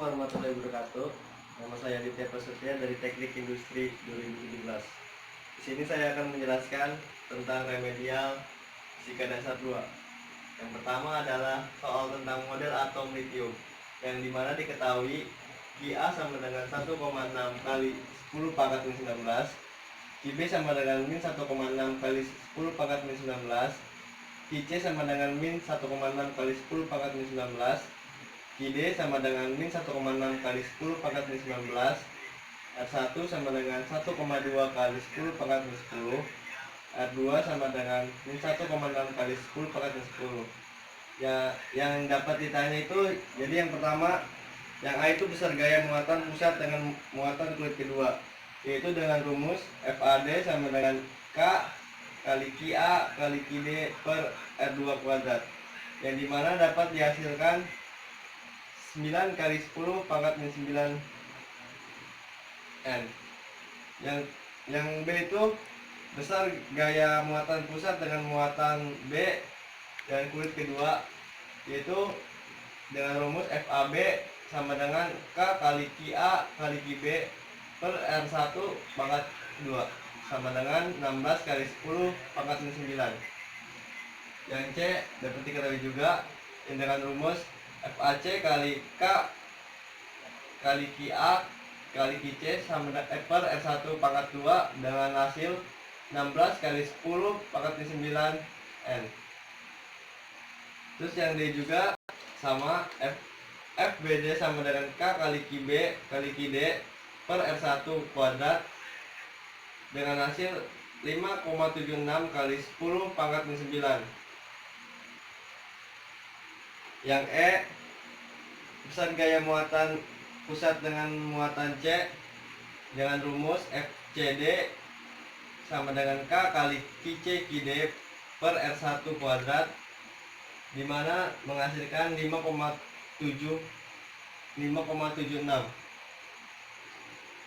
warahmatullahi wabarakatuh. Nama saya Aditya Prasetya dari Teknik Industri 2017. Di sini saya akan menjelaskan tentang remedial fisika dasar 2. Yang pertama adalah soal tentang model atom litium, yang dimana diketahui Ki A sama dengan 1,6 kali 10 pangkat min 19, Ki B sama dengan min 1,6 kali 10 pangkat min 19, Ki C sama dengan min 1,6 kali 10 pangkat min 19, Ki D sama dengan min 1,6 kali 10 pangkat min 19, R1 sama dengan 1,2 kali 10 pangkat min 10, R2 sama dengan min 1,6 kali 10 pangkat min 10. Ya, yang dapat ditanya itu, jadi yang pertama, yang A itu besar gaya muatan pusat dengan muatan kulit kedua, yaitu dengan rumus FAD sama dengan K kali Ki A kali Ki D per R2 kuadrat, yang dimana dapat dihasilkan 9 kali 10 pangkat min 9 N. Yang B itu besar gaya muatan pusat dengan muatan B dan kulit kedua, yaitu dengan rumus FAB sama dengan K kali Ki A kali Ki B per R1 pangkat 2 sama dengan 16 kali 10 pangkat min 9. Yang C dapat diketahui juga dengan rumus FAC kali K kali Ki A kali Ki C sama dengan per R1 pangkat 2 dengan hasil 16 kali 10 pangkat min 9 N. Terus yang D juga sama FBD sama dengan K kali Ki B kali Ki D per R1 kuadrat dengan hasil 5,76 kali 10 pangkat min 9. Yang E besar gaya muatan pusat dengan muatan C dengan rumus FCD sama dengan K kali Ki C Ki D per R1 kuadrat, dimana menghasilkan 5,76.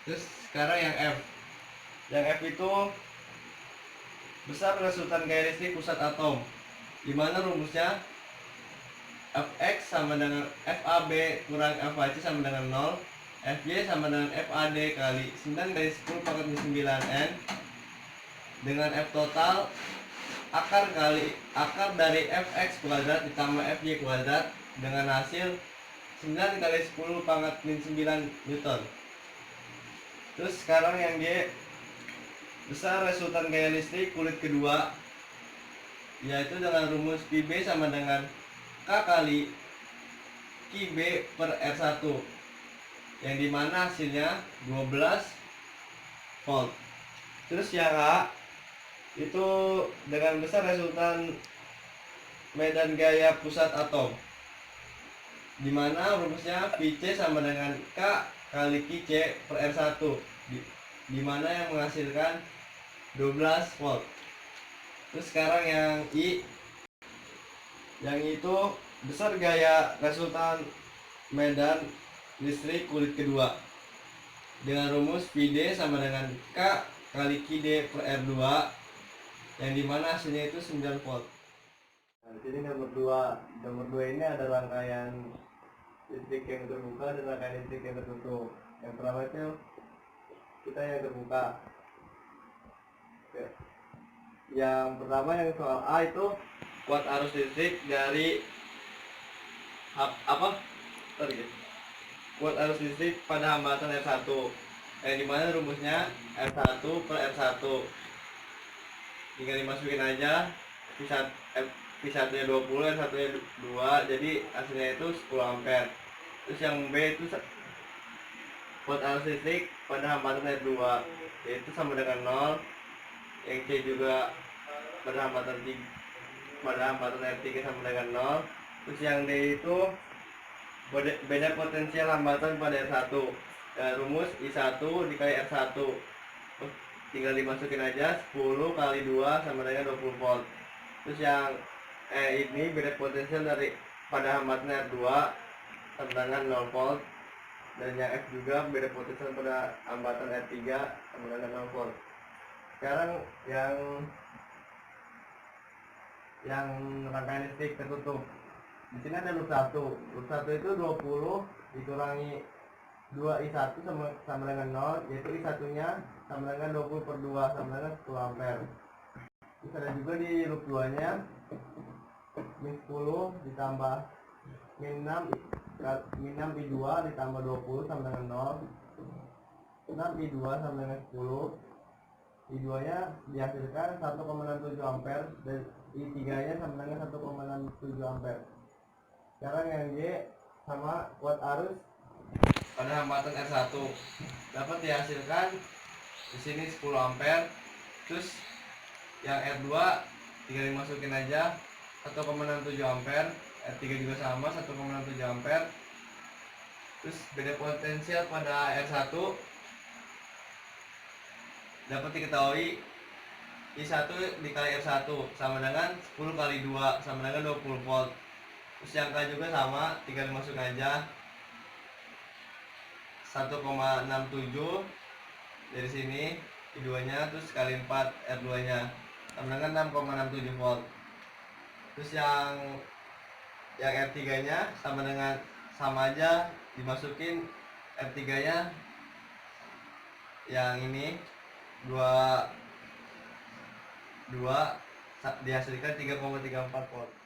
Terus sekarang yang F. Yang F itu besar resultan gaya listrik pusat atom, dimana rumusnya Fx sama dengan FAB kurang FAC sama dengan 0, Fy sama dengan FAD kali 9 kali 10 pangkat min 9 N, dengan F total akar dari Fx kuadrat ditambah Fy kuadrat dengan hasil 9 kali 10 pangkat min 9 Newton. Terus sekarang yang G besar resultan gaya listrik kulit kedua, yaitu dengan rumus Qb sama dengan K kali Ki B per R1, yang dimana hasilnya 12 volt. Terus yang A itu dengan besar resultan medan gaya pusat atom, dimana rumusnya Vc sama dengan K kali Ki C per R1, dimana yang menghasilkan 12 volt. Terus sekarang yang I, yang itu besar gaya resultan medan listrik kulit kedua dengan rumus Vd sama dengan K kali Ki D per R2, yang dimana hasilnya itu 9 volt. Nah, di sini nomor 2 ini ada rangkaian listrik yang terbuka dan rangkaian listrik yang tertutup. Yang pertama itu kita yang terbuka. Oke. Yang pertama yang soal A itu kuat arus listrik dari kuat arus listrik pada hambatan R1, yang dimana rumusnya R1 per R1, tinggal dimasukin aja, P1 nya 20, R1 nya 2, jadi hasilnya itu 10 ampere. Terus yang B itu kuat arus listrik pada hambatan R2, yaitu sama dengan 0. Yang C juga pada hambatan R3 sama dengan 0. Terus yang D itu beda potensial hambatan pada R1, rumus I1 dikali R1, tinggal dimasukin aja, 10 kali 2 sama dengan 20 volt. Terus yang E ini beda potensial dari pada hambatan R2 sama dengan 0 volt, dan yang F juga beda potensial pada hambatan R3 sama dengan 0 volt. Sekarang yang rangkaian listrik tertutup, di sini ada loop 1. Loop 1 itu 20 dikurangi 2I1 sama dengan 0, yaitu I1 nya sama dengan 20/2 sama dengan 10 ampere. Terus ada juga di loop 2 nya min 10 ditambah min 6 I2 ditambah 20 sama dengan 0, 6 I2 sama dengan 10, I2 nya dihasilkan 1,67 ampere dan I3 nya sama dengan 1,67 ampere. Sekarang yang G sama kuat arus pada hambatan R1 dapat dihasilkan di sini 10 ampere. Terus yang R2 tinggal dimasukin aja 1,67 ampere, R3 juga sama 1,67 ampere. Terus beda potensial pada R1 dapat diketahui I1 dikali R1 sama dengan 10 kali 2 sama dengan 20 volt. Terus yang K juga sama, tinggal dimasukin aja 1,67 dari sini I2 nya, terus kali 4 R2 nya sama dengan 6,67 volt. Terus yang R3 nya sama aja, dimasukin R3 nya yang ini 2 dihasilkan 3,34 volt.